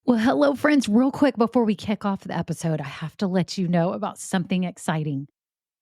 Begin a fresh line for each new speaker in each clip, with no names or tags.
Well, hello, friends. Real quick before we kick off the episode, I have to let you know about something exciting.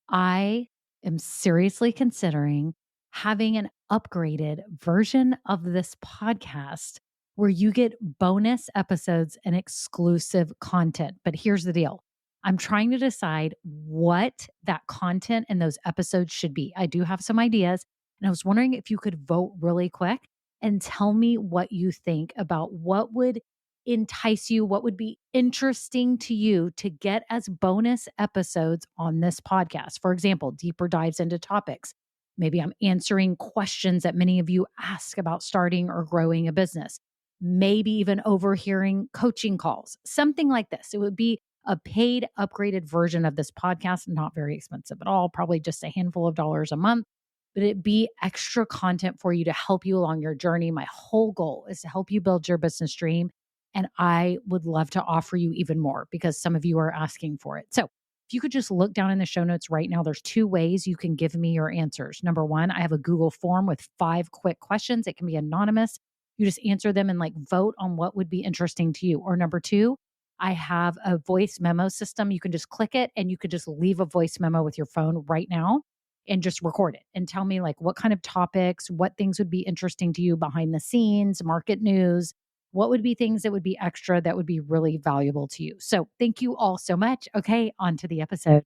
I am seriously considering having an upgraded version of this podcast where you get bonus episodes and exclusive content. But here's the deal, I'm trying to decide what that content and those episodes should be. I do have some ideas, and I was wondering if you could vote really quick and tell me what you think about what would entice you, what would be interesting to you to get as bonus episodes on this podcast. For example, deeper dives into topics. Maybe I'm answering questions that many of you ask about starting or growing a business. Maybe even overhearing coaching calls, something like this. It would be a paid, upgraded version of this podcast, not very expensive at all, probably just a handful of dollars a month, but it be extra content for you to help you along your journey. My whole goal is to help you build your business dream. And I would love to offer you even more because some of you are asking for it. So if you could just look down in the show notes right now, there's two ways you can give me your answers. Number one, I have a Google form with 5 quick questions. It can be anonymous. You just answer them and vote on what would be interesting to you. Or number two, I have a voice memo system. You can just click it and you could just leave a voice memo with your phone right now and just record it and tell me what kind of topics, what things would be interesting to you behind the scenes, market news, what would be things that would be extra that would be really valuable to you. So thank you all so much. Okay, on to the episode.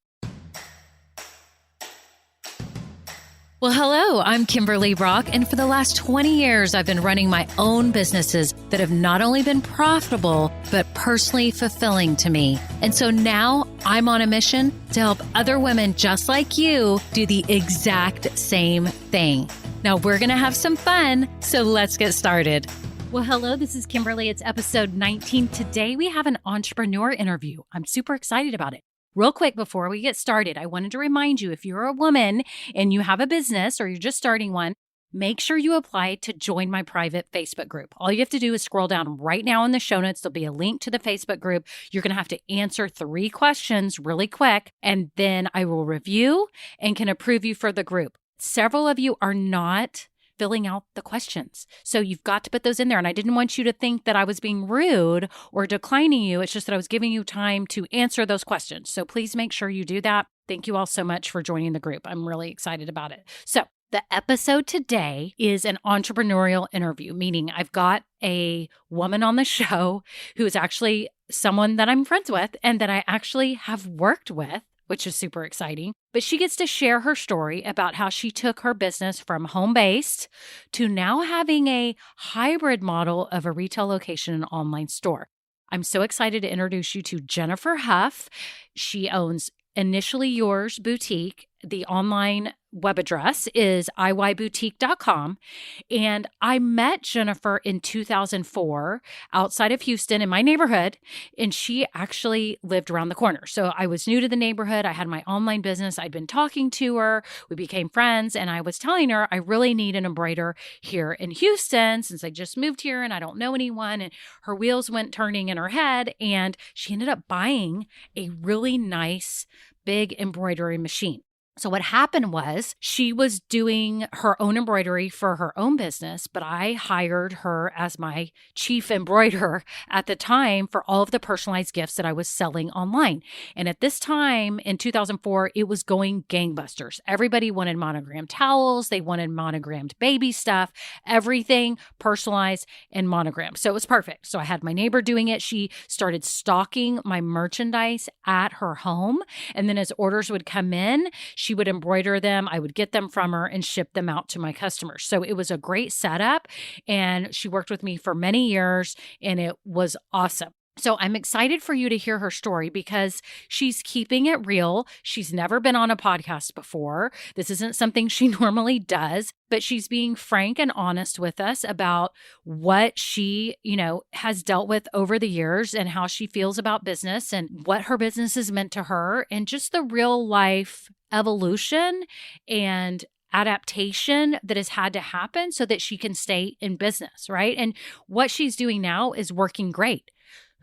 Well, hello, I'm Kimberly Brock, and for the last 20 years, I've been running my own businesses that have not only been profitable, but personally fulfilling to me. And so now I'm on a mission to help other women just like you do the exact same thing. Now we're going to have some fun, so let's get started. Well, hello, this is Kimberly. It's episode 19. Today we have an entrepreneur interview. I'm super excited about it. Real quick, before we get started, I wanted to remind you, if you're a woman and you have a business or you're just starting one, make sure you apply to join my private Facebook group. All you have to do is scroll down right now in the show notes. There'll be a link to the Facebook group. You're going to have to answer 3 questions really quick, and then I will review and can approve you for the group. Several of you are not filling out the questions. So you've got to put those in there. And I didn't want you to think that I was being rude or declining you. It's just that I was giving you time to answer those questions. So please make sure you do that. Thank you all so much for joining the group. I'm really excited about it. So the episode today is an entrepreneurial interview, meaning I've got a woman on the show who is actually someone that I'm friends with and that I actually have worked with, which is super exciting. But she gets to share her story about how she took her business from home-based to now having a hybrid model of a retail location and online store. I'm so excited to introduce you to Jennifer Huff. She owns Initially Yours Boutique. The online web address is iyboutique.com. And I met Jennifer in 2004 outside of Houston in my neighborhood, and she actually lived around the corner. So I was new to the neighborhood. I had my online business. I'd been talking to her. We became friends, and I was telling her I really need an embroiderer here in Houston since I just moved here and I don't know anyone. And her wheels went turning in her head, and she ended up buying a really nice big embroidery machine. So what happened was she was doing her own embroidery for her own business, but I hired her as my chief embroiderer at the time for all of the personalized gifts that I was selling online. And at this time in 2004, it was going gangbusters. Everybody wanted monogrammed towels. They wanted monogrammed baby stuff, everything personalized and monogrammed. So it was perfect. So I had my neighbor doing it. She started stocking my merchandise at her home. And then as orders would come in, she would embroider them. I would get them from her and ship them out to my customers. So it was a great setup, and she worked with me for many years, and it was awesome. So I'm excited for you to hear her story because she's keeping it real. She's never been on a podcast before. This isn't something she normally does, but she's being frank and honest with us about what she, has dealt with over the years and how she feels about business and what her business has meant to her and just the real life evolution and adaptation that has had to happen so that she can stay in business, right? And what she's doing now is working great.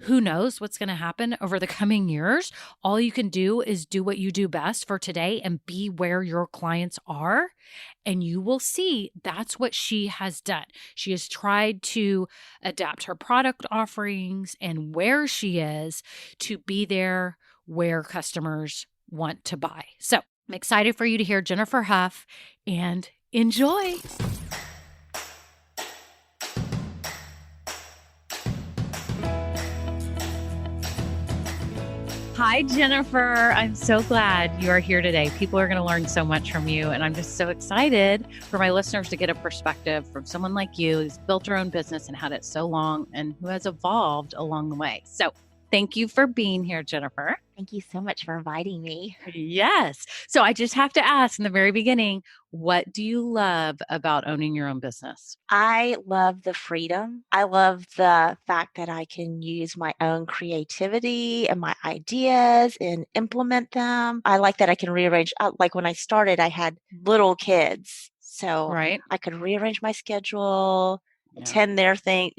who knows what's going to happen over the coming years? All you can do is do what you do best for today and be where your clients are. And you will see that's what she has done. She has tried to adapt her product offerings and where she is to be there where customers want to buy. So I'm excited for you to hear Jennifer Huff and enjoy. Hi, Jennifer. I'm so glad you are here today. People are going to learn so much from you. And I'm just so excited for my listeners to get a perspective from someone like you who's built her own business and had it so long and who has evolved along the way. So thank you for being here, Jennifer.
Thank you so much for inviting me.
Yes. So I just have to ask in the very beginning, what do you love about owning your own business?
I love the freedom. I love the fact that I can use my own creativity and my ideas and implement them. I like that I can rearrange. Like when I started, I had little kids. So
Right.
I could rearrange my schedule,
Yeah.
attend their thing,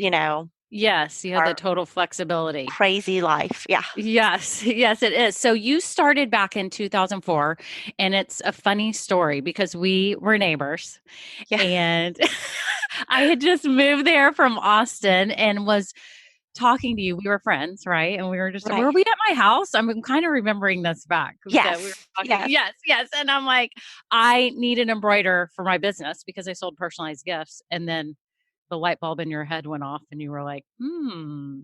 Yes. You had the
our
total flexibility.
crazy life. Yeah.
Yes, yes, it is. So you started back in 2004, and it's a funny story because we were neighbors,
Yeah.
and I had just moved there from Austin and was talking to you. We were friends, right? And we were just,
Right.
were we at my house? I'm kind of remembering this back. So we were
Yes.
talking.
Yes.
Yes, yes. And I'm like, I need an embroider for my business because I sold personalized gifts. And then the light bulb in your head went off and you were like,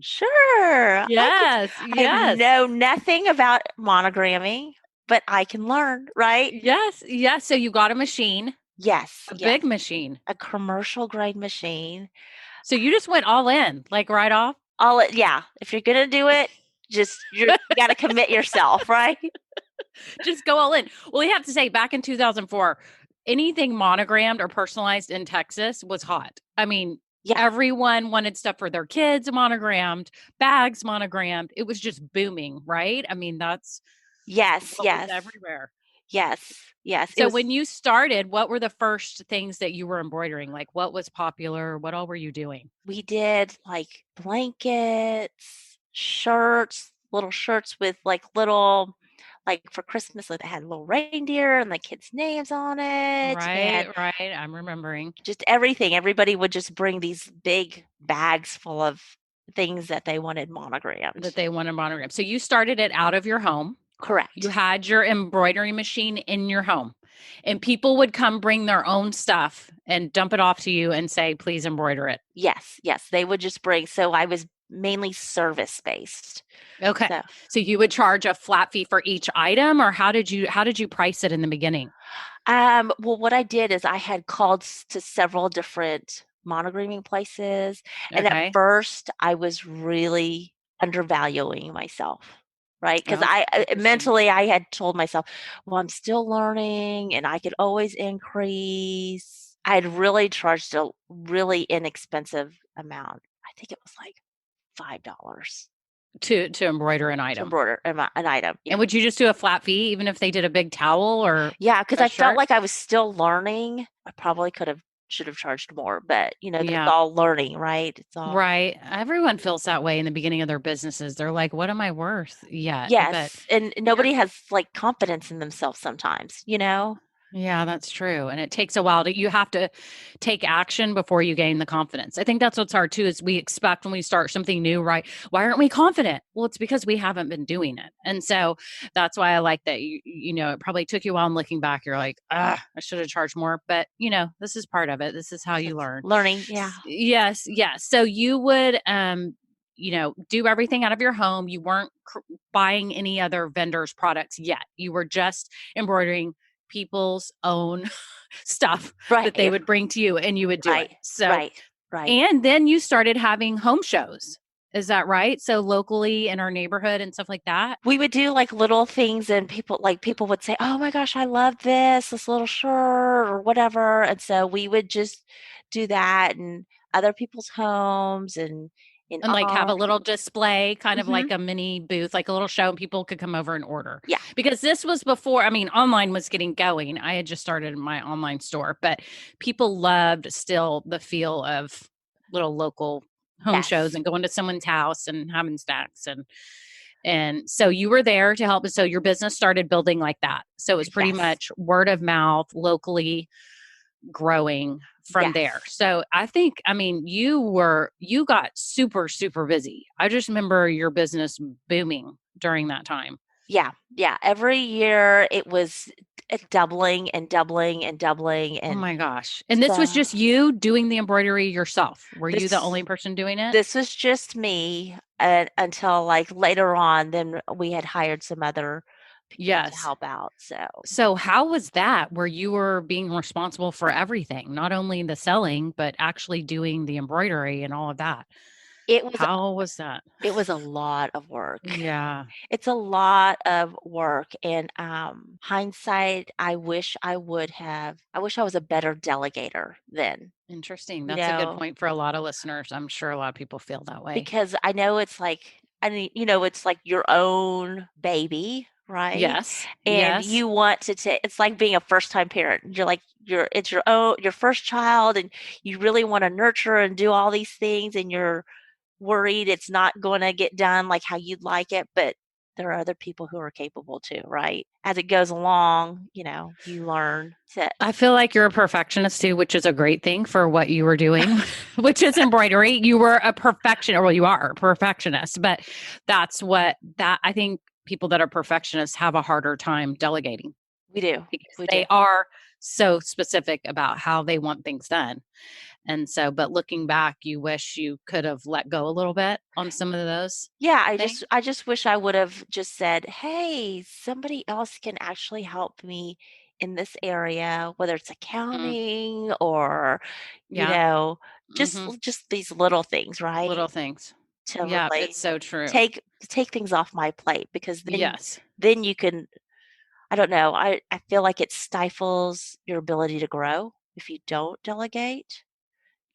Sure.
yes,
I
yes.
know nothing about monogramming, but I can learn, right?
Yes, yes. So you got a machine,
Yes,
a
yes.
big machine.
A commercial grade machine.
So you just went all in, like right off?
Yeah. If you're gonna do it, you gotta commit yourself, right?
Just go all in. Well, we have to say back in 2004, anything monogrammed or personalized in Texas was hot. I mean,
Yeah.
everyone wanted stuff for their kids monogrammed, bags monogrammed. It was just booming, right? I mean, that's
Yes,
what was
yes,
everywhere.
yes, yes. It
So
was
when you started, what were the first things that you were embroidering? Like what was popular? What all were you doing?
we did like blankets, shirts, little shirts with like for Christmas, like they had little reindeer and the kids' names on it,
Right,
and
right. I'm remembering.
just everything. Everybody would just bring these big bags full of things that they wanted
That
monogrammed.
they want to monogram. So you started it out of your home. You
Correct.
had your embroidery machine in your home, and people would come bring their own stuff and dump it off to you and say, please embroider it.
Yes, yes, they would just bring, so I was mainly service-based.
Okay.
So,
So you would charge a flat fee for each item, or how did you price it in the beginning?
well, what I did is I had called to several different monogramming places, and at
Okay.
first I was really undervaluing myself, right? Because
Oh, interesting.
mentally I had told myself, well, I'm still learning and I could always increase. I had really charged a really inexpensive amount. I think it was like $5
To embroider an
to
item.
embroider an item. Yeah.
And would you just do a flat fee even if they did a big towel or
Yeah, because
a
I felt
shirt?
like I was still learning. I probably should have charged more, but, that's
Yeah.
all learning, right? It's all
Right. Everyone feels that way in the beginning of their businesses. They're like, what am I worth yet? But
yes, and
you're
nobody has, like, confidence in themselves sometimes, you know?
yeah, that's true. And it takes a while you have to take action before you gain the confidence. I think that's what's hard too, is we expect when we start something new, right? Why aren't we confident? Well, it's because we haven't been doing it. And so that's why I like that it probably took you a while and looking back, you're like, I should have charged more. But this is part of it. This is how
So
you
it's
learn.
learning, yeah.
Yes, yes. So you would do everything out of your home. You weren't buying any other vendors' products yet. You were just embroidering people's own stuff
Right,
that they would bring to you and you would do it.
right,
So,
right, right.
and then you started having home shows. Is that right? So locally in our neighborhood and stuff like that.
We would do, like, little things and people would say, "Oh my gosh, I love this little shirt," or whatever, and so we would just do that in other people's homes and in
And like have a
ours.
little display, kind of
Mhm.
like a mini booth, like a little show, and people could come over and order.
Yeah.
Because this was before, I mean, online was getting going. I had just started my online store, but people loved still the feel of little local home shows
Yes.
and going to someone's house and having stacks and so you were there to help. So your business started building like that. So it was pretty
Yes.
much word of mouth, locally growing from there.
Yes.
So I think, I mean, you got super, super busy. I just remember your business booming during that time.
Yeah. Yeah. Every year it was doubling and doubling and doubling.
Oh
And
my gosh. And this was
so
just you doing the embroidery yourself. Were you the
this
only person doing it?
this was just me until like later on, then we had hired some other people to
Yes.
help out. So
So how was that where you were being responsible for everything, not only the selling, but actually doing the embroidery and all of that?
it was
How was that?
it was a lot of work.
Yeah,
It's a lot of work, and, hindsight, I wish I was a better delegator then,
interesting.
you
That's a good
know,
point for a lot of listeners. I'm sure a lot of people feel that way.
because I know it's like I mean, it's like your own baby, right?
Yes,
And
yes.
you want to take it's like being a first-time parent. You're like it's your first child, and you really wanna nurture and do all these things, and you're worried it's not gonna get done like how you'd like it, but there are other people who are capable too, right? As it goes along, you learn to
I feel like you're a perfectionist too, which is a great thing for what you were doing, which is embroidery. You were a perfectionist, well, you are a perfectionist, but that's what that I think people that are perfectionists have a harder time delegating
we do.
because
We do.
they are so specific about how they want things done. And so, but looking back, you wish you could have let go a little bit on some of those
Yeah,
things.
I just wish I would have just said, "Hey, somebody else can actually help me in this area," whether it's
Mm,
accounting or, you
yeah.
know,
Hmm.
just these little things, right?
Little things.
To
Yeah,
really
it's so true.
take take things off my plate because
Yes.
then you can I don't know, I feel like it stifles your ability to grow if you don't delegate,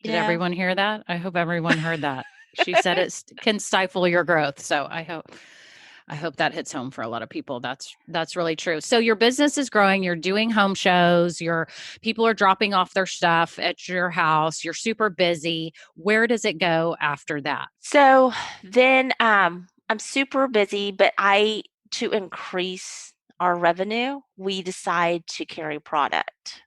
you
Did
know?
everyone hear that? I hope everyone heard that. She said it can stifle your growth. So I hope that hits home for a lot of people. That's really true. So your business is growing, you're doing home shows, your people are dropping off their stuff at your house, you're super busy. Where does it go after that?
So then I'm super busy, but I to increase our revenue, we decide to carry product.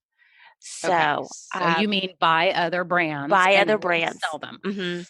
Okay.
So,
So you mean buy other brands
buy
and
other brands.
resell them.
Mhm.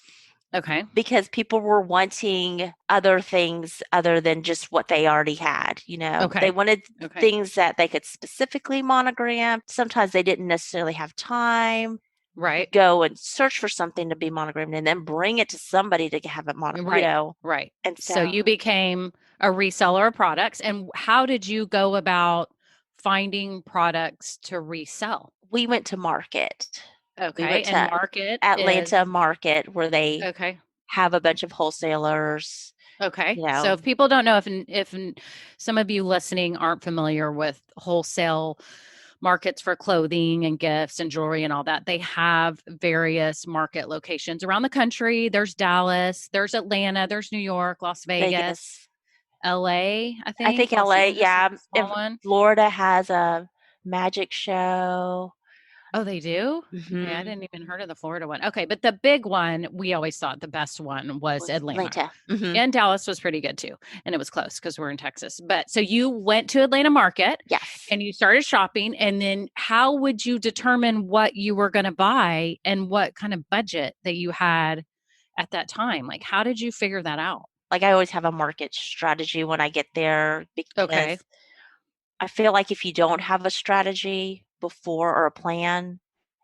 Okay.
Because people were wanting other things other than just what they already had, They
Okay.
wanted
Okay.
things that they could specifically monogram. Sometimes they didn't necessarily have time to
Right.
go and search for something to be monogrammed and then bring it to somebody to have it
Right. Right.
and
So
so
you became a reseller of products. And how did you go about finding products to resell?
we went to market. We
Okay.
went
And
to
market is
Atlanta market where they
okay.
have a bunch of wholesalers,
Okay.
you
So
know.
if people don't know, if some of you listening aren't familiar with wholesale markets for clothing and gifts and jewelry and all that, they have various market locations around the country. There's Dallas, there's Atlanta, there's New York, Las Vegas,
Vegas.
LA, I
I
think.
think
Los
LA,
Angeles is
yeah.
a
If
small one.
Florida has a magic show.
Oh, they do? Okay, I
Mhm.
didn't even heard of the Florida one. Okay, but the big one, we always thought the best one was
Was
Atlanta.
Atlanta. Mhm.
And Dallas was pretty good too. And it was close because we're in Texas. But so you went to Atlanta Market
Yes.
and you started shopping. And then how would you determine what you were going to buy and what kind of budget that you had at that time? Like, how did you figure that out?
Like, I always have a market strategy when I get there
Okay.
because I feel like if you don't have a strategy before or a plan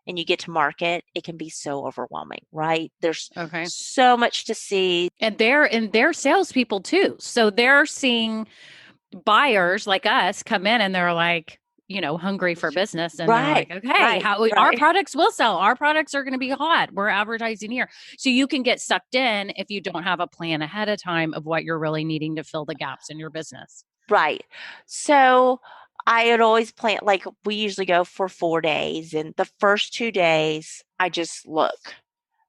and you get to market, it can be so overwhelming, right? There's
Okay.
so much to see.
And they're salespeople too. So they're seeing buyers like us come in and they're like, hungry for business. And they're
Right,
like, okay,
right,
how our
right,
products will sell. Our products are going to be hot. We're advertising here. So you can get sucked in if you don't have a plan ahead of time of what you're really needing to fill the gaps in your business.
right. So I had always planned, like, we usually go for 4 days, and the first 2 days, I just look.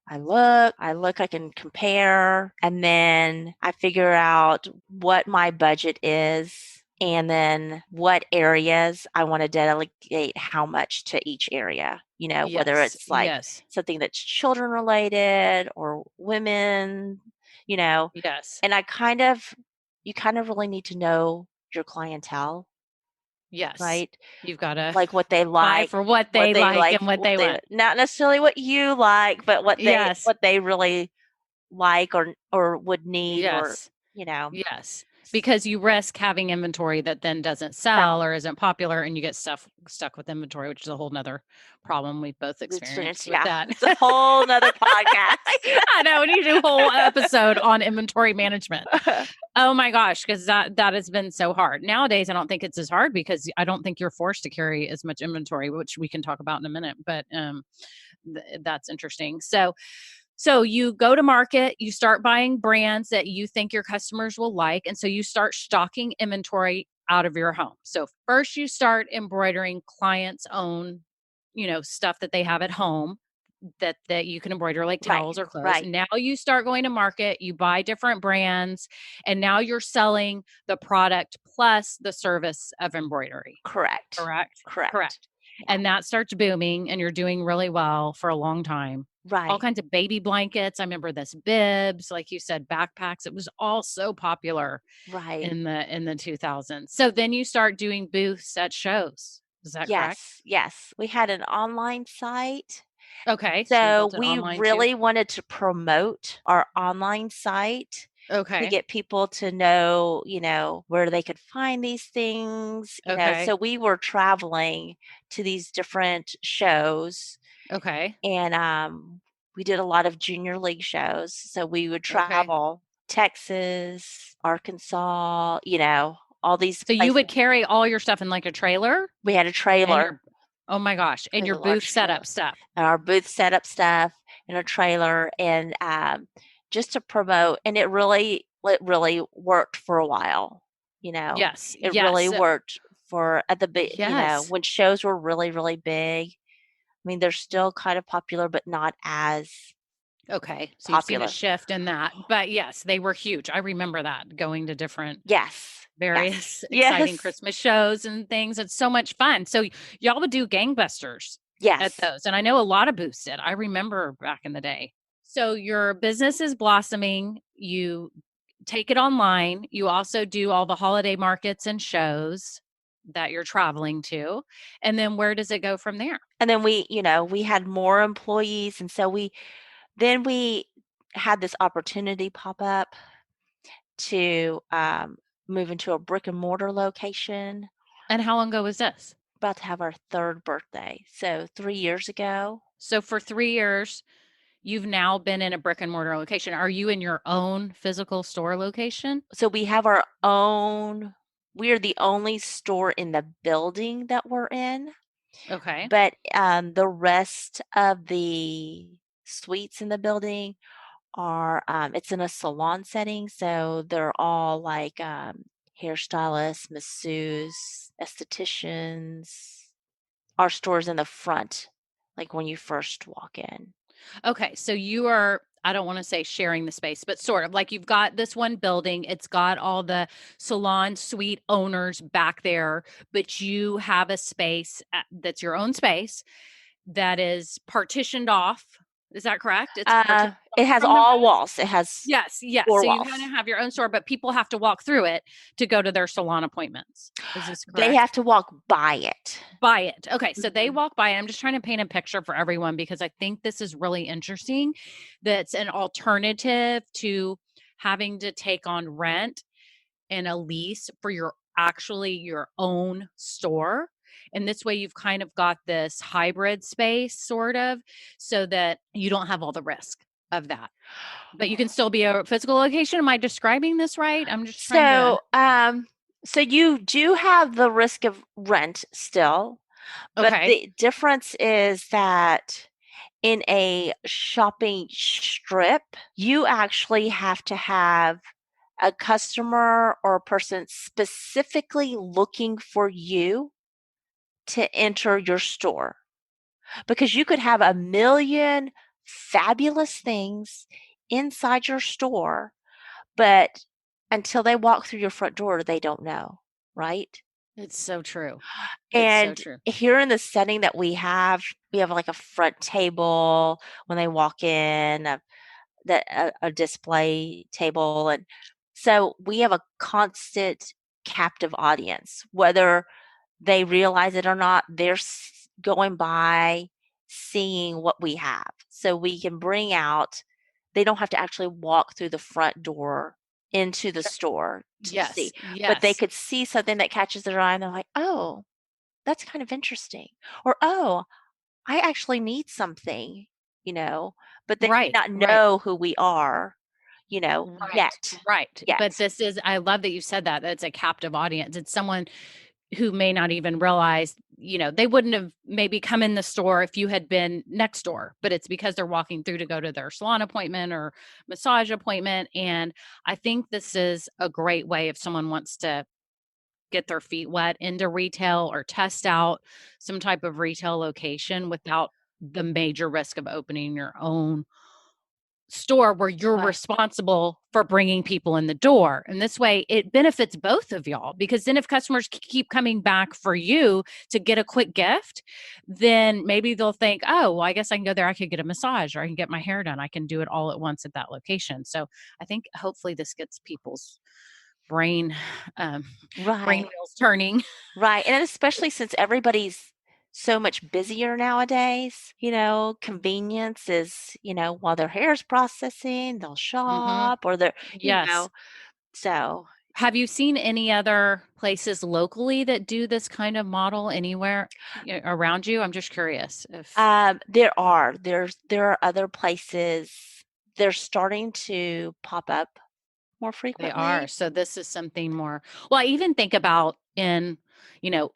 I can compare, and then I figure out what my budget is and then what areas I want to delegate how much to each area. whether
Yes.
it's like
Yes.
something that's children related or women, you know,
Yes.
and you kind of really need to know your clientele,
Yes.
right?
You've got to
Like
buy for what they like and what
what
they
they
want.
not necessarily what you like, but
Yes.
what they really like or would need or,
Yes.
you know,
Yes, because you risk having inventory that then doesn't sell
sell.
or isn't popular, and you get stuck with inventory, which is a whole nother problem we've both
Experience,
experienced with
yeah.
that.
It's a whole nother podcast.
I know we need to do a whole episode on inventory management. Oh my gosh, because that has been so hard. Nowadays, I don't think it's as hard because I don't think you're forced to carry as much inventory, which we can talk about in a minute. But that's interesting. So you go to market, you start buying brands that you think your customers will like. And so you start stocking inventory out of your home. So first you start embroidering clients' own, stuff that they have at home that you can embroider like
Right,
towels or clothes.
right.
And now you start going to market, you buy different brands, and now you're selling the product plus the service of embroidery.
Correct.
Correct?
Correct.
Correct.
Yeah.
And that starts booming and you're doing really well for a long time. All
Right.
kinds of baby blankets. I remember this bibs, like you said, backpacks. It was all so popular
Right.
in the 2000s. So then you start doing booths at shows. Is that correct?
Yes. Yes. We had an online site.
Okay. So you
So
built it
we
online too.
really wanted to promote our online site to
Okay.
get people to know, where they could find these things,
Okay.
So we were traveling to these different shows
Okay.
and we did a lot of junior league shows. So we would
Okay.
travel Texas, Arkansas, all these
So you
places.
would carry all your stuff in like a trailer
We had a
and
trailer.
your oh my gosh,
It
and
was
your
a
booth
large trailer.
setup stuff.
And our booth setup stuff in a trailer and just to promote. And it really worked for a while. You know,
Yes.
it really
Yes.
worked for at the big,
Yes.
when shows were really, really big. I mean, they're still kind of popular, but not as
Okay. So you've seen a
popular.
shift in that. But yes, they were huge. I remember that going to different
Yes. Yes.
various exciting
Yes.
Christmas shows and things. It's so much fun. So y'all would do gangbusters at
Yes.
those. And I know a lot of booths did. I remember back in the day. So your business is blossoming. You take it online. You also do all the holiday markets and shows that you're traveling to. And then where does it go from there?
And then we had more employees. And so we had this opportunity pop up to move into a brick and mortar location.
And how long ago was this?
About to have our third birthday. So 3 years ago.
So for 3 years, you've now been in a brick and mortar location. Are you in your own physical store location?
So we are the only store in the building that we're in,
Okay.
but the rest of the suites in the building are, it's in a salon setting. So they're all like hairstylists, masseuses, estheticians. Our store's in the front, like when you first walk in.
Okay. So you are, I don't want to say sharing the space, but sort of like you've got this one building, it's got all the salon suite owners back there, but you have a space that's your own space that is partitioned off. Is that correct? It's partitioned
It
off
has
from the
all
rest?
walls. It has
Yes, yes.
four
So you
walls.
kind of have your own store, but people have to walk through it to go to their salon appointments. Is this
They have
correct?
to walk by it.
By it. Okay. So they
Mhm.
walk by it. I'm just trying to paint a picture for everyone because I think this is really interesting. That's an alternative to having to take on rent and a lease for your own store. And this way you've kind of got this hybrid space sort of so that you don't have all the risk of that. But you can still be a physical location. Am I describing this right? I'm just trying to
So you do have the risk of rent still, but
Okay.
the difference is that in a shopping strip, you actually have to have a customer or a person specifically looking for you to enter your store because you could have a million fabulous things inside your store, but until they walk through your front door, they don't know, right?
It's so true. It's so
And
true.
here in the setting that we have like a front table when they walk in, a display table, and so we have a constant captive audience. Whether they realize it or not, they're going by, seeing what we have. So we can bring out, they don't have to actually walk through the front door into the store to see,
Yes,
but they
yes.
could see something that catches their eye and they're like, oh, that's kind of interesting. Or, oh, I actually need something, you know, but they may
Right,
not
right.
know who we are,
Right,
yet.
right. But
Yet.
this is, I love that you said that. That's a captive audience. It's someone who may not even realize, they wouldn't have maybe come in the store if you had been next door, but it's because they're walking through to go to their salon appointment or massage appointment. And I think this is a great way if someone wants to get their feet wet into retail or test out some type of retail location without the major risk of opening your own store where you're
Right.
responsible for bringing people in the door. And this way it benefits both of y'all because then if customers keep coming back for you to get a quick gift, then maybe they'll think, "Oh, well, I guess I can go there. I could get a massage or I can get my hair done. I can do it all at once at that location." So, I think hopefully this gets people's brain um brain
Right.
wheels turning.
Right. And especially since everybody's so much busier nowadays, convenience is, while their hair is processing, they'll
Mhm.
shop or they're,
Yes.
so
Have you seen any other places locally that do this kind of model anywhere around you? I'm just curious if
there are other places, they're starting to pop up more
they are.
frequently.
So this is something more. Well, I even think about in, you know,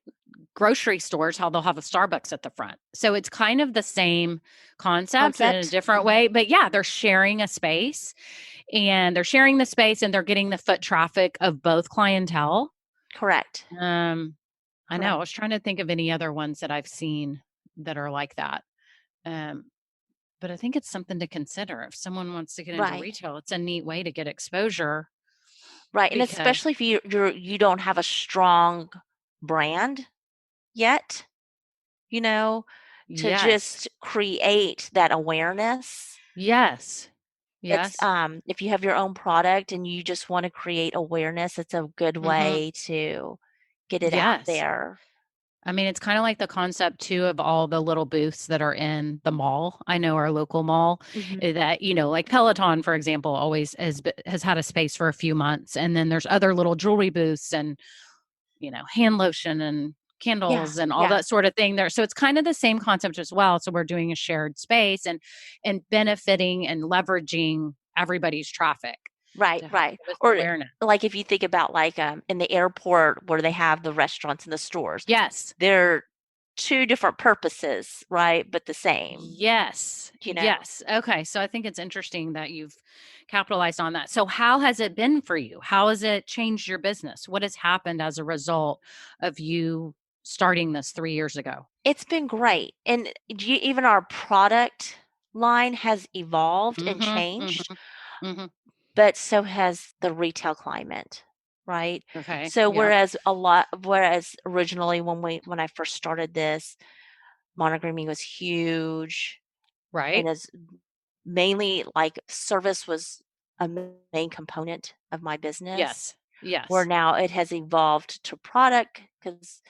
grocery stores how they'll have a Starbucks at the front. So it's kind of the same concept in a
Concept.
different way, but yeah, they're sharing a space and they're sharing the space and they're getting the foot traffic of both clientele.
Correct.
Um I know. I
Correct.
was trying to think of any other ones that I've seen that are like that. Um, but I think it's something to consider. If someone wants to get into
Right.
retail, it's a neat way to get exposure
Right. And
because
especially if you don't have a strong brand yet, you know, to
yes.
just create that awareness.
Yes.
It's
Yes.
if you have your own product and you just want to create awareness, it's a good
Mhm.
way to get it out
Yes.
there.
I mean, it's kind of like the concept too of all the little booths that are in the mall. I know our local mall
Mhm.
that, like Peloton, for example, always has had a space for a few months. And then there's other little jewelry booths and hand lotion and
Yeah.
candles and all
Yeah.
that sort of thing there. So it's kind of the same concept as well. So we're doing a shared space and benefiting and leveraging everybody's traffic
Right,
to help
right.
with
Or
awareness.
like if you think about like in the airport where they have the restaurants and the stores,
Yes.
they're two different purposes, right? But the same,
Yes.
you know.
Yes. Okay. So I think it's interesting that you've capitalized on that. So how has it been for you? How has it changed your business? What has happened as a result of you starting this 3 years ago?
It's been great. And even our product line has evolved and
Mhm.
changed,
Mhm. Mhm.
but so has the retail climate, right?
Okay.
So
Yep.
whereas originally when I first started this, monogramming was huge
Right.
and is mainly like service was a main component of my business,
Yes.
where
Yes.
now it has evolved to product because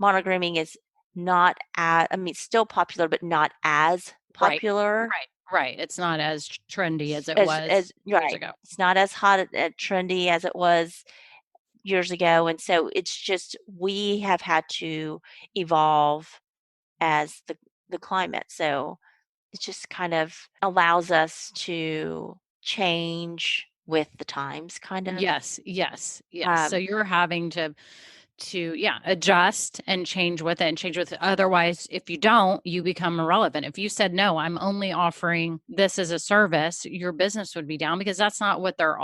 monogramming is not as, I mean, still popular, but not as
Right.
popular
Right. Right. It's not as trendy as it
as
was years
right.
ago.
It's not as hot and trendy as it was years ago. And so it's just we have had to evolve as the climate. So it just kind of allows us to change with the times, kind of.
Yes. Yes. Yes. So
Um,
you're having to yeah, adjust and change with it and change with it. Otherwise, if you don't, you become irrelevant. If you said no, I'm only offering this as a service, your business would be down because that's not what they're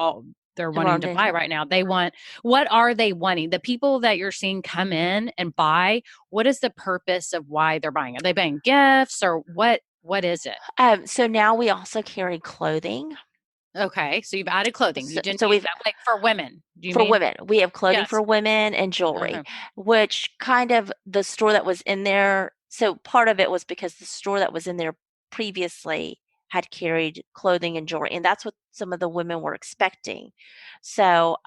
the
wanting
wrong
to
thing.
buy right now. They want what are they wanting? The people that you're seeing come in and buy, what is the purpose of why they're buying? Are they buying gifts or what is it?
So now we also carry clothing.
Okay, so you've added clothing. You
So,
didn't
so
use
we've
that like for women. do you
For
mean?
women. We have clothing for
Yes.
women and jewelry,
Okay.
which kind of the store that was in there. So part of it was because the store that was in there previously had carried clothing and jewelry, and that's what some of the women were expecting. So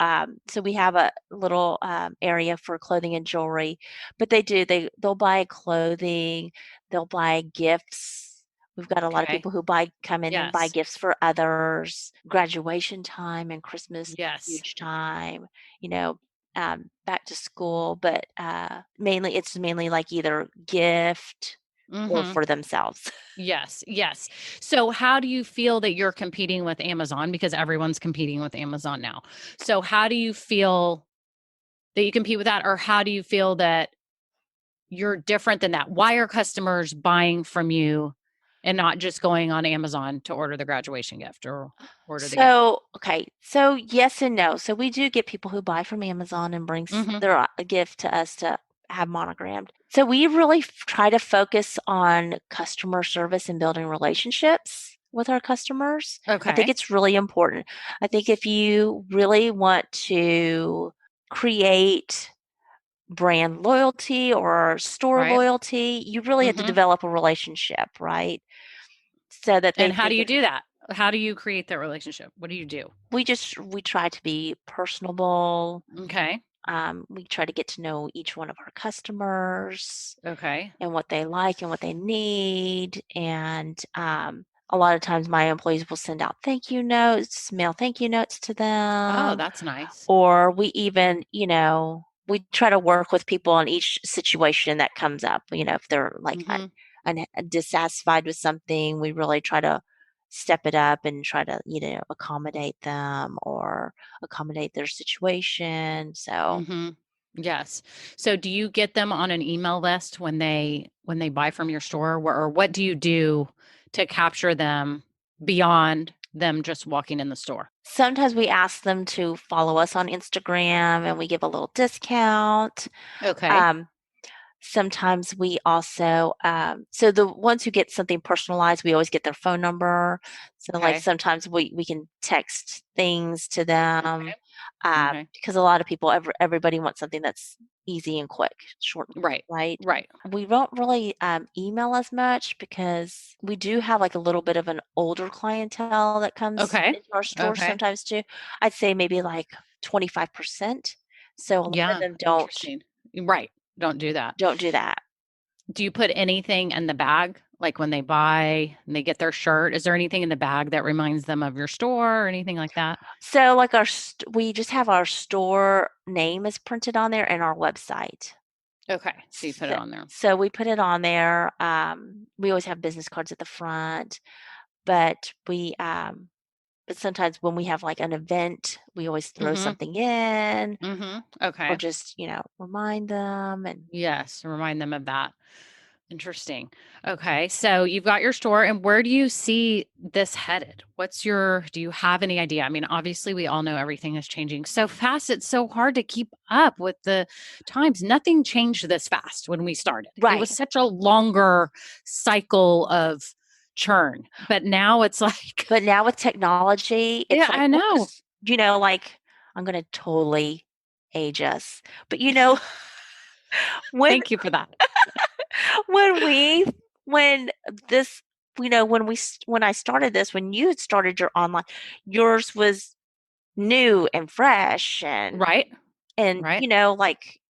we have a little area for clothing and jewelry, but they'll buy clothing, they'll buy gifts. We've got a lot of
Okay.
people who come in and buy
Yes.
gifts for others. Graduation time and Christmas
Yes.
huge time, you know, back to school, but it's mainly like either gift or
Mm-hmm.
for themselves.
Yes, yes. So how do you feel that you're competing with Amazon? Because everyone's competing with Amazon now. So how do you feel that you compete with that? Or how do you feel that you're different than that? Why are customers buying from you and not just going on Amazon to order the graduation gift or order the gift?
So, okay, so yes and no. So we do get people who buy from Amazon and brings
Mm-hmm.
their a gift to us to have monogrammed. So we really try to focus on customer service and building relationships with our customers. I think
Okay.
it's really important. I think if you really want to create brand loyalty or store
Right.
loyalty, you really have to
Mm-hmm.
develop a relationship, right? So that they
And how do
think
you
of
do that? How do you create that relationship? What do you do?
we try to be personable.
Okay.
We try to get to know each one of our customers
Okay.
and what they like and what they need. And a lot of times my employees will send out thank you notes, mail thank you notes to
Oh,
them,
that's nice.
or we even, we try to work with people on each situation that comes up. If they're like
Mm-hmm.
dissatisfied with something, we really try to step it up and try to, accommodate them or accommodate their situation. So
Mm-hmm. Yes. So do you get them on an email list when they buy from your store, or what do you do to capture them beyond them just walking in the store?
sometimes we ask them to follow us on Instagram and we give a little discount.
Okay.
Um, Sometimes we also, so the ones who get something personalized, we always get their phone number. So like
Okay.
sometimes we can text things to them,
Okay. Okay.
because a lot of people, everybody wants something that's easy and quick, short, and quick,
Right.
right?
Right.
We don't really email as much because we do have like a little bit of an older clientele that comes
Okay.
into our stores
Okay.
sometimes too. I'd say maybe like 25%. So a lot of
Yeah.
them
Interesting. Right. Don't do that.
don't do that.
Do you put anything in the bag? Like when they buy and they get their shirt, is there anything in the bag that reminds them of your store or anything like that?
So, like we just have our store name is printed on there and our website.
Okay. So you put it
So,
on there.
so we put it on there. We always have business cards at the front, but but sometimes when we have like an event, we always throw
Mm-hmm.
something in
Mm-hmm.
or
Okay.
just, remind them. And
Yes, remind them of that. Interesting. Okay, so you've got your store, and where do you see this headed? Do you have any idea? I mean, obviously, we all know everything is changing so fast. It's so hard to keep up with the times. Nothing changed this fast when we started. It was
right.
such a longer cycle of churn, but now it's like,
But now with technology,
yeah,
it's like,
I know.
like I'm going to totally age us. But when
Thank you for that.
when we when this when I started this, when you had started your online, yours was new and fresh
Right?
and
Right?
like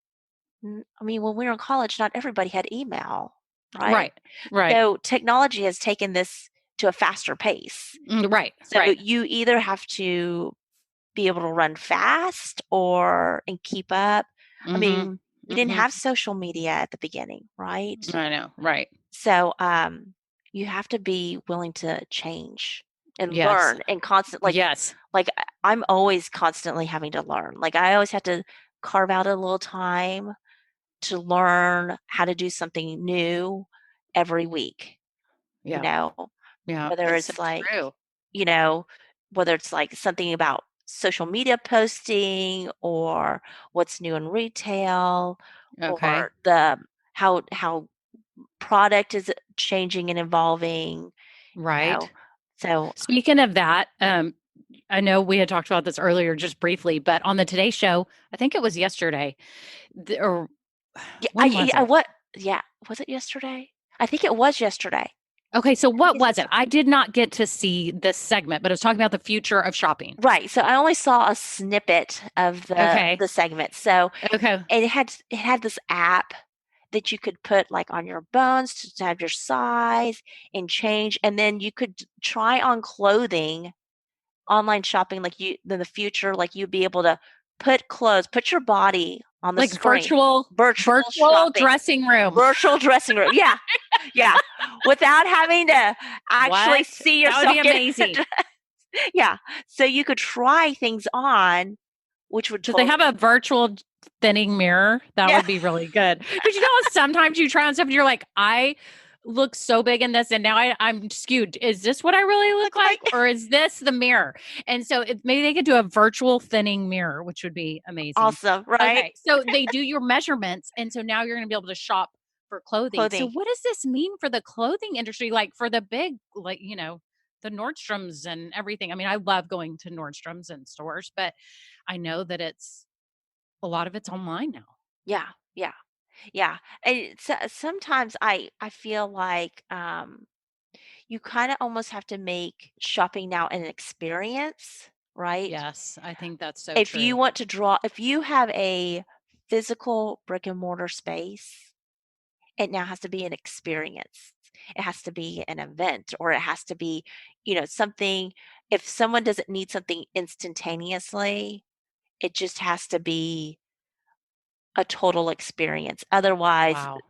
I mean when we were in college not everybody had email, right?
Right. Right.
So technology has taken this to a faster pace.
Right.
So
Right.
you either have to be able to run fast or and keep up. I
Mm-hmm.
mean, we didn't
Mm-hmm.
have social media at the beginning, right?
I know. Right.
So, you have to be willing to change and
Yes.
learn and constant
Yes.
I'm always constantly having to learn. Like I always have to carve out a little time to learn how to do something new every week, you
Yeah.
know,
Yeah.
whether
It's so
it's like,
true.
you know, whether it's like something about social media posting or what's new in retail
Okay.
or the how product is changing and evolving, you
Right.
know. So
Speaking of that, I know we had talked about this earlier just briefly, but on the Today Show, I think it was yesterday, or
Yeah,
when was
I
it?
what? Yeah, was it yesterday? I think it was yesterday.
Okay, so
I think
what
it's
was it?
yesterday.
I did not get to see this segment, but it was talking about the future of shopping.
Right. So I only saw a snippet of
Okay.
the segment. So
Okay.
it had this app that you could put like on your bones to have your size and change, and then you could try on clothing online shopping like you in the future, like you'd be able to put your body on the
Like
screen.
virtual
Virtual
virtual
shopping,
dressing room.
virtual dressing room. Yeah. Yeah. Without having to actually
What?
see
That would
yourself
be
get
amazing.
yeah. So you could try things on, which would
Do they
totally
have a virtual thinning mirror? That
yeah.
would be really good. Because you know, sometimes you try on stuff and you're like, I look so big in this, and now I'm skewed. Is this what I really look
Look
like,
like
or is this the mirror? And so maybe they could do a virtual thinning mirror, which would be amazing.
awesome, right?
Okay, so they do your measurements, and so now you're going to be able to shop for clothing. So
Clothing.
what does this mean for the clothing industry? Like for the big, like the Nordstroms and everything. I mean, I love going to Nordstroms and stores, but I know that a lot of it's online now.
Yeah. Yeah. Yeah. And sometimes I feel like you kind of almost have to make shopping now an experience, right?
Yes, I think that's so
If you
true.
want to draw, if you have a physical brick and mortar space, it now has to be an experience. It has to be an event, or it has to be, something. If someone doesn't need something instantaneously, it just has to be a total experience. Otherwise,
Wow.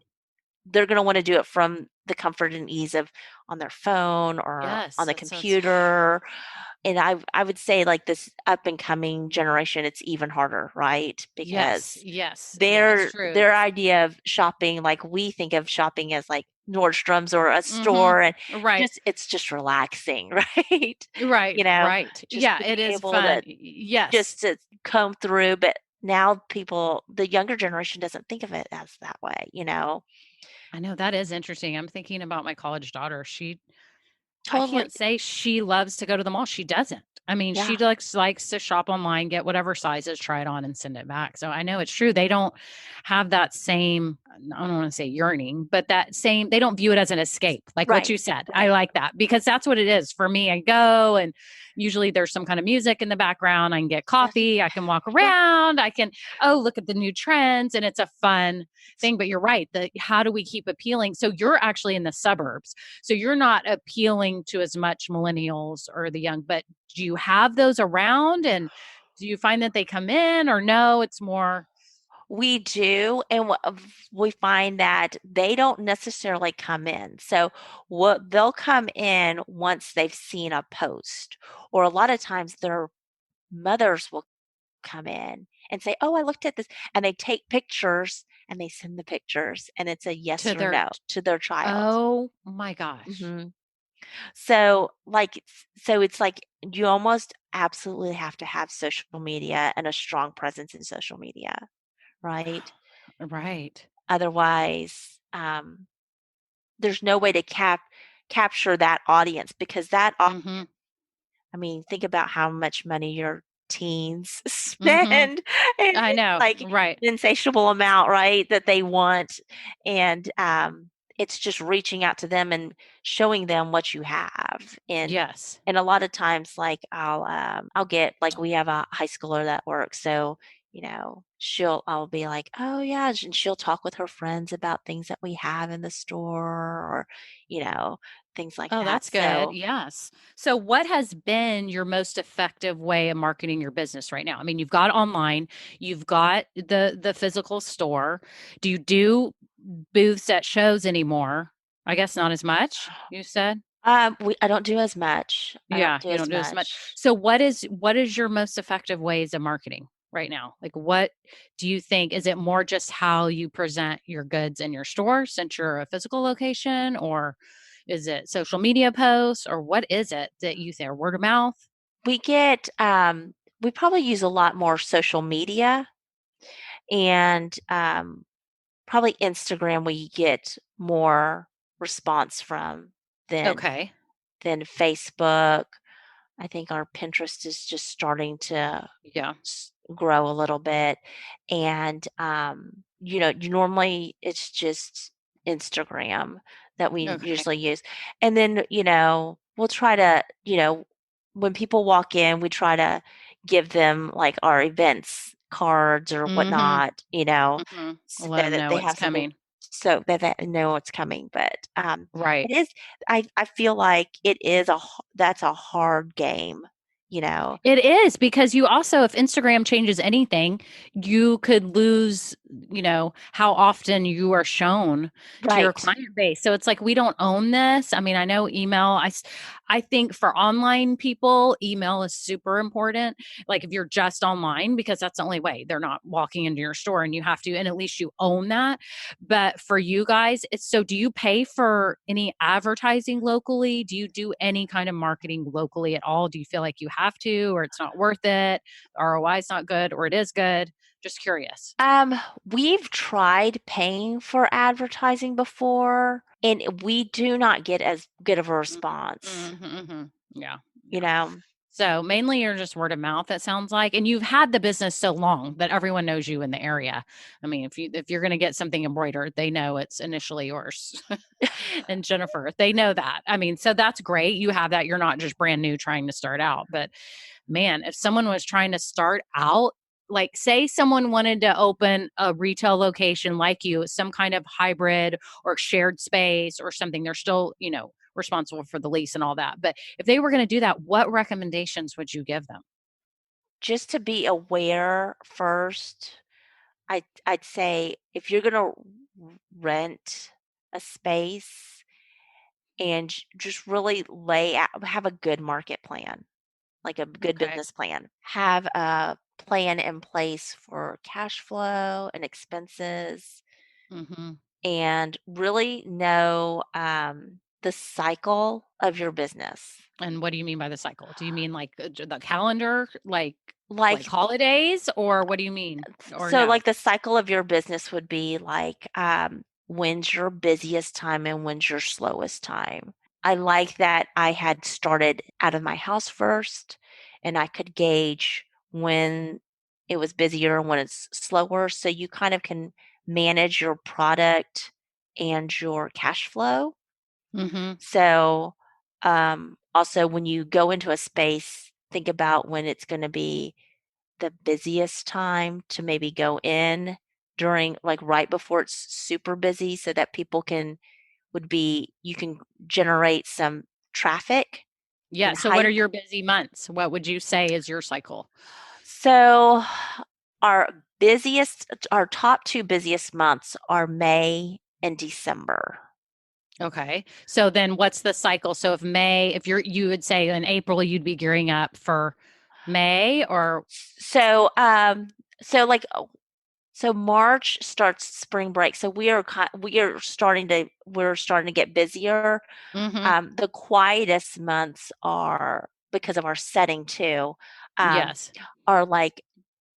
they're going to want to do it from the comfort and ease of on their phone or on
Yes,
the
that's so
computer. And I would say like this up and coming generation, it's even harder, right?
yes,
Because
yes. Yeah, it's true.
their idea of shopping, like we think of shopping as like Nordstrom's or a
Mhm.
store, and
Right.
it's just relaxing, right?
Right,
You know,
right.
just
Yeah,
to
it
be
is
able
fun.
to
Yes.
just to comb through. But now the younger generation doesn't think of it as that way.
I know that is interesting. I'm thinking about my college daughter. I
Totally.
can't say she loves to go to the mall. She doesn't. I mean, she
Yeah.
likes to shop online, get whatever sizes, try it on, and send it back. So I know it's true. They don't have that same, I don't want to say yearning, but that same, they don't view it as an escape, like what
Right.
you said. I
Right.
like that because that's what it is for me. I go and usually there's some kind of music in the background. I can get
Yes.
coffee. I can walk
Yeah.
around. Oh, look at the new trends. And it's a fun thing. But you're right. How do we keep appealing? So you're actually in the suburbs. So you're not appealing to as much millennials or the young, but do you have those around? And do you find that they come in or no? It's more,
We do, and we find that they don't necessarily come in. So what they'll come in once they've seen a post, or a lot of times their mothers will come in and say, "Oh, I looked at this," and they take pictures and they send the pictures, and it's a yes
to
or
their,
no to their child.
oh my gosh.
hmm So, like, so it's like you almost absolutely have to have social media and a strong presence in social media, right?
Right.
Otherwise, there's no way to capture that audience, because
Mm-hmm.
I mean, think about how much money your teens spend,
Mm-hmm.
and
I
it's
know.
like
Right.
an insatiable amount, right, that they want. And it's just reaching out to them and showing them what you have.
Yes.
And a lot of times, like I'll get, like, we have a high schooler that works, so I'll be like, oh yeah, and she'll talk with her friends about things that we have in the store, or things like
Oh,
that.
that's good.
So
Yes. So what has been your most effective way of marketing your business right now? I mean, you've got online, you've got the physical store. Do you do booths at shows anymore? I guess not as much, you said?
I don't do as much. I don't
Yeah,
do
you
as
don't do as much.
much.
So what is your most effective ways of marketing right now? Like what do you think is it more just how you present your goods in your store since you're a physical location, or is it social media posts, or what is it that you say, or word of mouth?
We probably use a lot more social media, and probably Instagram we get more response from than
Okay.
Facebook. I think our Pinterest is just starting to
Yeah.
grow a little bit. And, you normally it's just Instagram that we
Okay.
usually use. And then, we'll try to, when people walk in, we try to give them like our events cards or
Mhm.
whatnot,
Mhm.
so
Let them
that
know
they
what's
have something
coming.
so that they know what's coming. But
Right.
it is, I feel like that's a hard game, you know.
It is because you also, if Instagram changes anything, you could lose, how often you are shown to your
Right.
client base. So it's like we don't own this. I mean, I know email, I think for online people, email is super important. Like if you're just online, because that's the only way they're not walking into your store and you have to, and at least you own that. But for you guys, it's so do you pay for any advertising locally? Do you do any kind of marketing locally at all? Do you feel like you have to, or it's not worth it? The ROI is not good, or it is good? Just curious.
Um, we've tried paying for advertising before, and we do not get as good of a response,
Yeah.
you
Yeah.
know?
So mainly you're just word of mouth, it sounds like. And you've had the business so long that everyone knows you in the area. I mean, if you're gonna get something embroidered, they know it's initially yours. And Jennifer, they know that. I mean, so that's great. You have that. You're not just brand new trying to start out. But man, if someone was trying to start out, like say someone wanted to open a retail location like you, some kind of hybrid or shared space or something, they're still, responsible for the lease and all that. But if they were going to do that, what recommendations would you give them?
Just to be aware first, I'd say if you're gonna rent a space and just really lay out have a good market plan, like a good
Okay.
business plan. Have a plan in place for cash flow and expenses
Hmm.
and really know the cycle of your business.
And what do you mean by the cycle? Do you mean like the calendar, like
Like,
holidays, or what do you mean? Or
so
no?
like the cycle of your business would be like when's your busiest time and when's your slowest time. I like that I had started out of my house first and I could gauge when it was busier and when it's slower. So you kind of can manage your product and your cash flow.
Hmm.
So, also when you go into a space, think about when it's going to be the busiest time to maybe go in during, like right before it's super busy, so that people you can generate some traffic
Yeah.
and
So what are
hype.
your busy months? What would you say is your cycle?
So, our top two busiest months are May and December.
Okay. So then what's the cycle? So if you would say in April, you'd be gearing up for May or,
So, so like So March starts spring break. So we're starting to get busier.
hmm.
The quietest months are because of our setting too. Um,
Yes.
are like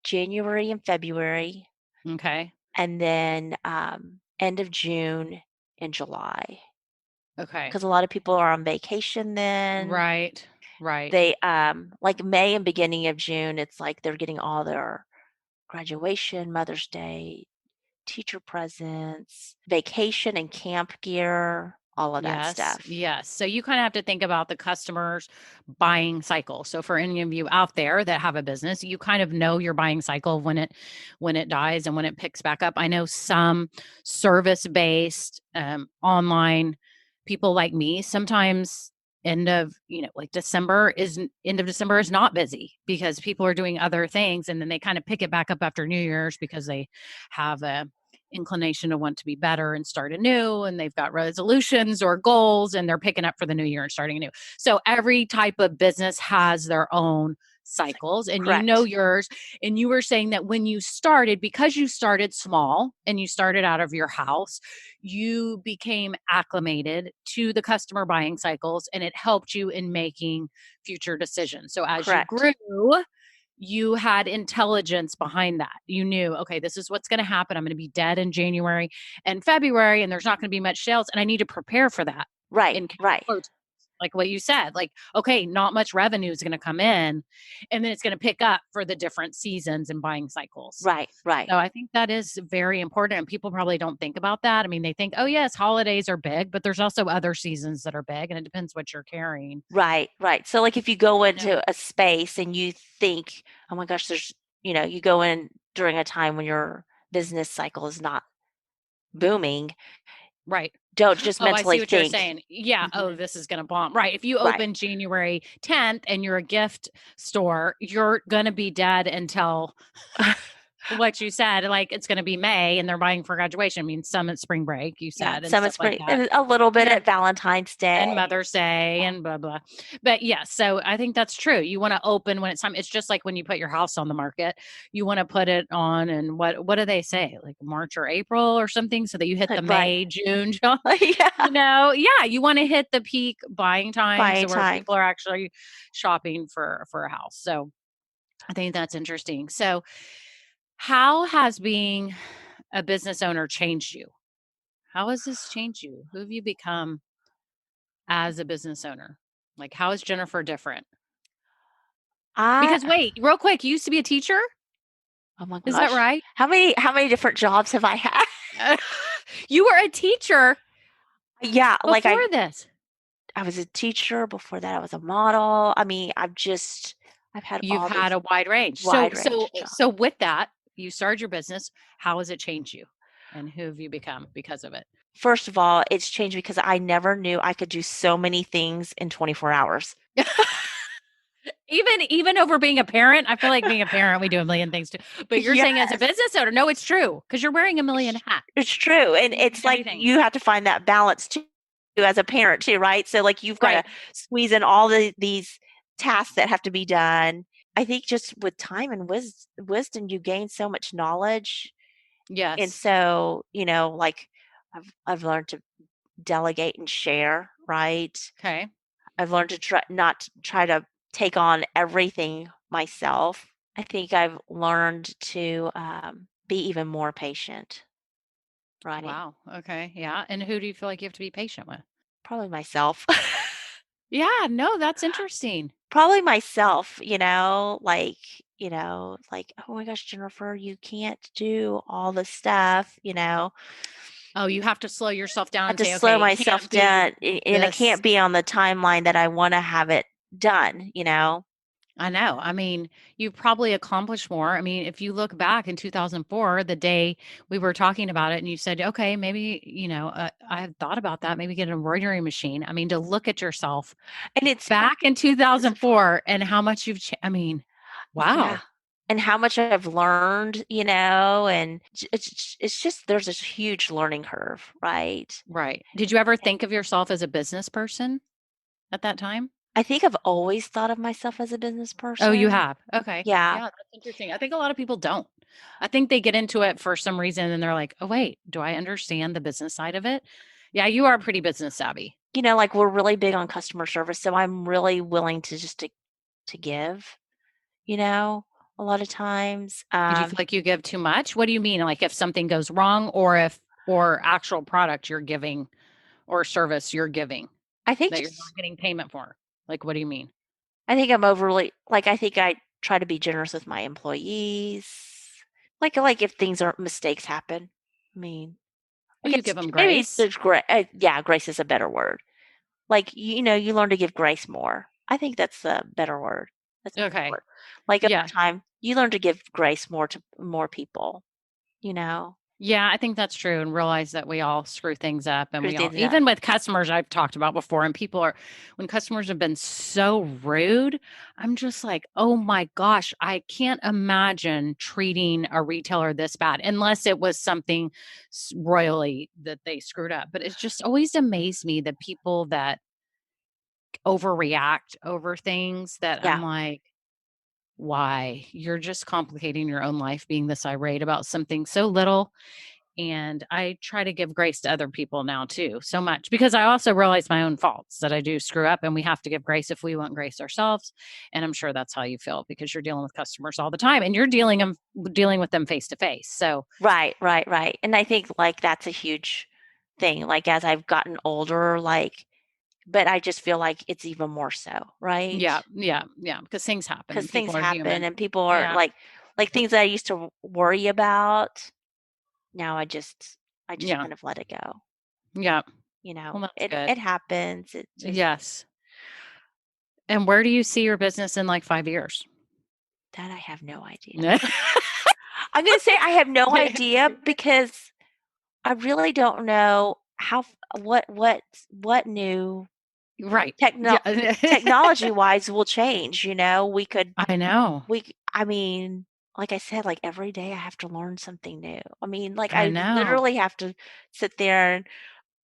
January and February,
Okay.
and then end of June and July.
Okay.
Because a lot of people are on vacation then.
Right. Right.
They like May and beginning of June. It's like they're getting all their graduation, Mother's Day, teacher presents, vacation and camp gear, all of that
Yes,
stuff.
yes. So you kind of have to think about the customer's buying cycle. So for any of you out there that have a business, you kind of know your buying cycle when it dies and when it picks back up. I know some service-based online people like me sometimes end of December is not busy because people are doing other things and then they kind of pick it back up after New Year's because they have a inclination to want to be better and start anew and they've got resolutions or goals and they're picking up for the new year and starting anew. So every type of business has their own cycles and you know
Correct.
yours. And you were saying that when you started, because you started small and you started out of your house, you became acclimated to the customer buying cycles and it helped you in making future decisions. So as you
Correct.
grew, you had intelligence behind that. You knew, okay, this is what's going to happen. I'm going to be dead in January and February, and there's not going to be much sales, and I need to prepare for that
Right.
in cash
Right.
flow. like what you said, like, okay, not much revenue is going to come in, and then it's going to pick up for the different seasons and buying cycles.
Right, right.
So I think that is very important, and people probably don't think about that. I mean, they think, oh yes, holidays are big, but there's also other seasons that are big, and it depends what you're carrying.
Right, right. So like if you go
You know?
into a space and you think, oh my gosh, you go in during a time when your business cycle is not booming,
Right.
don't just
Oh, I see
mentally
what you're
think,
saying. Yeah.
mhm,
Oh, this is going to bomb. Right. If you
right.
open January 10th and you're a gift store, you're going to be dead until what you said. Like it's going to be May and they're buying for graduation. I mean, some at spring break, you
Yeah,
said, and
some at
stuff like
spring,
that.
and a little bit
And
at Valentine's
and
Day.
Mother's Day
Yeah.
and blah blah. But yes, so I think that's true. You want to open when it's time. It's just like when you put your house on the market, you want to put it on and what do they say? Like March or April or something so that you hit the
Right.
May, June, July,
Yeah,
yeah, you want to hit the peak buying times
buying
where
time.
people are actually shopping for a house. So I think that's interesting. So how has being a business owner changed you? How has this changed you? Who have you become as a business owner? Like, how is Jennifer different?
I
Because wait, real quick, you used to be a teacher?
Oh my
Is that
gosh.
right?
How many different jobs have I had?
You were a teacher
Yeah, like
before this.
I was a teacher, before that I was a model. I mean, I've had
You've
all
had
these
a wide range. So
wide
so
range jobs.
so with that, you started your business. How has it changed you? And who have you become because of it?
First of all, it's changed because I never knew I could do so many things in 24 hours.
Even over being a parent, I feel like being a parent, we do a million things too. But you're saying as a
Yes,
business owner, no, it's true because you're wearing a million
it's
hats.
it's true, and
You're doing
it's
many
like
things.
you have to find that balance too as a parent too, right? So, like, you've gotta
Right.
squeeze in all these tasks that have to be done. I think just with time and wisdom, you gain so much knowledge, and
Yes.
so, like, I've learned to delegate and share, right?
Okay.
I've learned to try to take on everything myself. I think I've learned to be even more patient, right?
Wow. Okay. Yeah. And who do you feel like you have to be patient with?
Probably myself.
Yeah. No, that's interesting.
Probably myself, like, oh my gosh, Jennifer, you can't do all the stuff,
Oh, you have to slow yourself down
I have
and
to
say,
slow
okay, it can't
myself
be
down, and I
this.
can't be on the timeline that I want to have it done.
I know. I mean, you probably accomplished more. I mean, if you look back in 2004, the day we were talking about it, and you said, okay, maybe, I had thought about that, maybe get an embroidery machine. I mean, to look at yourself
And it's
back in
it's
2004 and how much I mean,
Yeah.
wow.
And how much I've learned, and it's just there's this huge learning curve, right?
Right. Did you ever
Yeah.
think of yourself as a business person at that time?
I think I've always thought of myself as a business
Oh, you
person.
have? Okay.
Yeah.
Yeah, that's interesting. I think a lot of people don't. I think they get into it for some reason and they're like, "Oh, wait, do I understand the business side of it?" Yeah, you are pretty business savvy.
Like we're really big on customer service, so I'm really willing to just to give, a lot of times.
Do you feel like you give too much? What do you mean? Like if something goes wrong or actual product you're giving or service you're giving
I think
that you're not
just
getting payment for? Like what do you mean?
I think I'm overly like I think I try to be generous with my employees. Like if things are mistakes happen. I mean, I
Oh, you
guess
give them
maybe
grace?
there's yeah, grace is a better word. Like, you learn to give grace more. I think that's a better word. That's a better
Okay.
word. Like over
Yeah.
time, you learn to give grace more to more people, you know,
Yeah, I think that's true and realize that we all screw things up and
screw
we all
things up.
even with customers I've talked about before and people are when customers have been so rude, I'm just like, "Oh my gosh, I can't imagine treating a retailer this bad unless it was something royally that they screwed up." But it's just always amazed me the people that overreact over things that I'm
Yeah.
like, "Why? You're just complicating your own life being this irate about something so little." And I try to give grace to other people now too, so much because I also realize my own faults that I do screw up and we have to give grace if we want grace ourselves. And I'm sure that's how you feel because you're dealing with customers all the time and you're dealing with them face to face. So
Right, right, right. And I think like that's a huge thing. Like as I've gotten older, like but I just feel like it's even more so, right?
Yeah. Yeah. Yeah. Because things happen
Because
and
things
people are
happen
human.
and people are
Yeah.
like things that I used to worry about. Now I just
Yeah.
kind of let it go.
Yeah.
You
Well,
know,
that's
it
good.
it happens. It just
Yes. And where do you see your business in like 5 years?
that I have no idea. I'm gonna say I have no idea because I really don't know how what new
Right.
techno
Yeah.
technology wise will change. You know, we could
I know.
I mean, like I said, like every day I have to learn something new. I mean, like
I
I
know.
literally have to sit there and,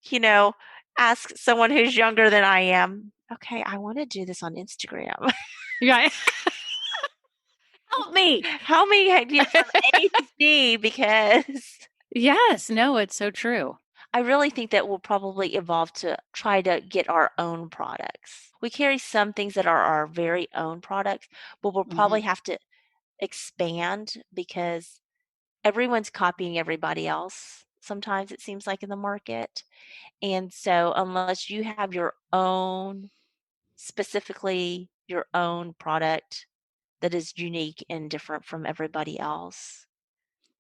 you know, ask someone who's younger than I am, okay, I want to do this on Instagram.
Yeah. Help me.
Help me get from A to Z because
Yes. No, it's so true.
I really think that we'll probably evolve to try to get our own products. We carry some things that are our very own products, but we'll
Hmm.
probably have to expand because everyone's copying everybody else. Sometimes it seems like in the market. And so unless you have your own, specifically your own product that is unique and different from everybody else.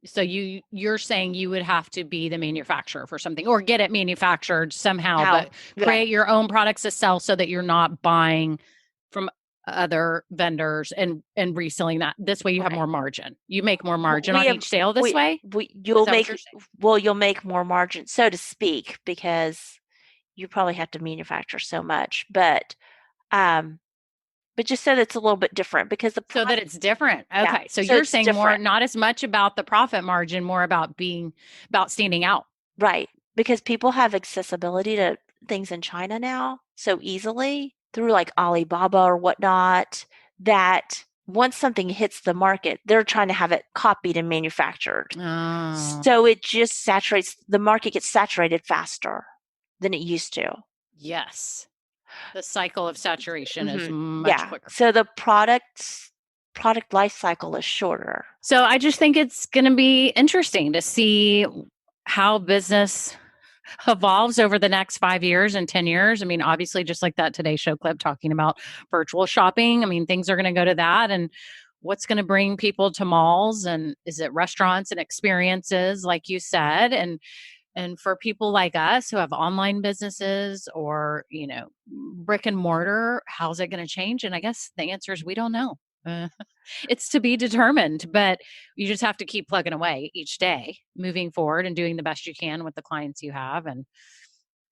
So you're saying you would have to be the manufacturer for something or get it manufactured somehow,
How?
but
Right.
create your own products to sell so that you're not buying from other vendors and reselling that. This way you have
Right.
more margin. You make more margin
We
on
have
each sale this way?
we
Is
you'll
that what
make
you're saying?
well, you'll make more margin, so to speak, because you probably have to manufacture so much. Um, but just so that it's a little bit different because the
So that
product,
it's different.
yeah,
Okay. So
so
you're
it's
saying more
different.
not as much about the profit margin, more about about standing out.
Right, because people have accessibility to things in China now so easily through like Alibaba or whatnot, that once something hits the market, they're trying to have it copied and manufactured.
Oh,
So it just saturates the market gets saturated faster than it used to.
yes. The cycle of saturation is much
Yeah.
quicker.
So the product life cycle is shorter.
So I just think it's going to be interesting to see how business evolves over the next 5 years and 10 years. I mean, obviously, just like that Today Show clip talking about virtual shopping, I mean, things are going to go to that. And what's going to bring people to malls? And is it restaurants and experiences, like you said? And for people like us who have online businesses or, brick and mortar, how's it going to change? And I guess the answer is we don't know. Uh, it's to be determined, but you just have to keep plugging away each day, moving forward and doing the best you can with the clients you have. And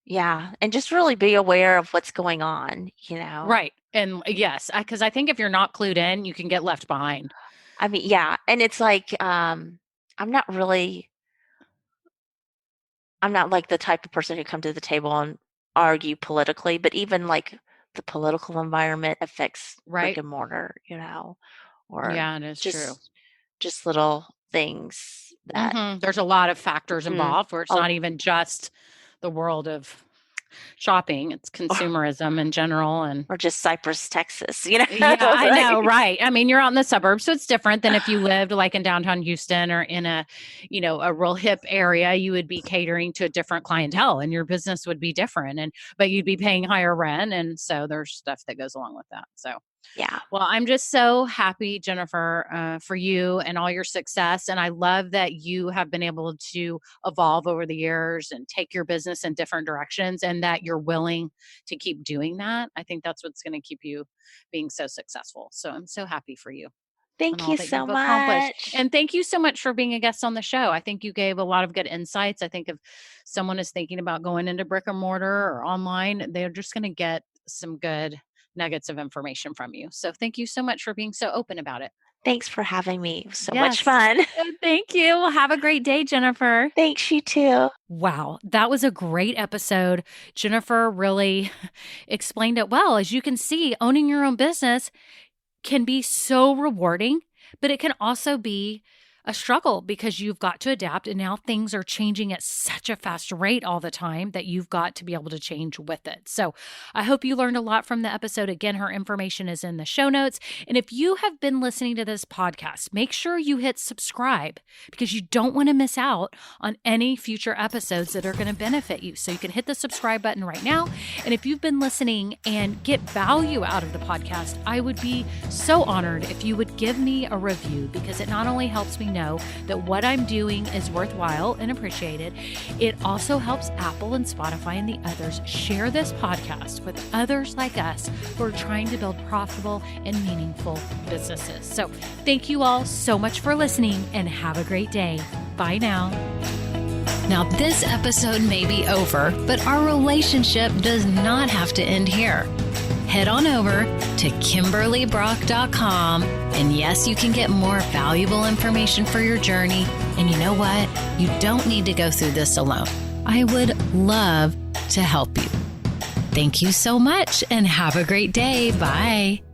Yeah. And just really be aware of what's going on, you know.
right. And yes, because I think if you're not clued in, you can get left behind.
I mean, yeah. And it's like, I'm not really I'm not like the type of person who come to the table and argue politically, but even like the political environment affects brick
Right.
and mortar, you know, or
Yeah, it is true.
just little things that
There's a lot of factors
mm,
involved where it's
oh,
not even just the world of shopping, it's
or,
consumerism in general. And
or just Cypress, Texas, you know.
yeah, I
Like,
know, right. I mean, you're out in the suburbs, so it's different than if you lived like in downtown Houston or in a real hip area. You would be catering to a different clientele and your business would be different but you'd be paying higher rent. And so there's stuff that goes along with that. So
yeah.
well, I'm just so happy, Jennifer, for you and all your success. And I love that you have been able to evolve over the years and take your business in different directions and that you're willing to keep doing that. I think that's what's going to keep you being so successful. So I'm so happy for you and
Thank
all
you
that
so
you've accomplished.
much.
And thank you so much for being a guest on the show. I think you gave a lot of good insights. I think if someone is thinking about going into brick and mortar or online, they're just going to get some good nuggets of information from you. So thank you so much for being so open about it.
Thanks for having me. It was so much
Yes.
fun.
Thank you. Well, have a great day, Jennifer.
Thanks, you too.
Wow, that was a great episode. Jennifer really explained it well. As you can see, owning your own business can be so rewarding, but it can also be
a struggle because you've got to adapt, and now things are changing at such a fast rate all the time that you've got to be able to change with it. So I hope you learned a lot from the episode. Again, her information is in the show notes. And if you have been listening to this podcast, make sure you hit subscribe because you don't want to miss out on any future episodes that are going to benefit you. So you can hit the subscribe button right now. And if you've been listening and get value out of the podcast, I would be so honored if you would give me a review, because it not only helps me know that what I'm doing is worthwhile and appreciated, it also helps Apple and Spotify and the others share this podcast with others like us who are trying to build profitable and meaningful businesses. So thank you all so much for listening, and have a great day. Bye now.
Now, this episode may be over, but our relationship does not have to end here. Head on over to KimberlyBrock.com, and yes, you can get more valuable information for your journey. And you know what? You don't need to go through this alone. I would love to help you. Thank you so much, and have a great day. Bye.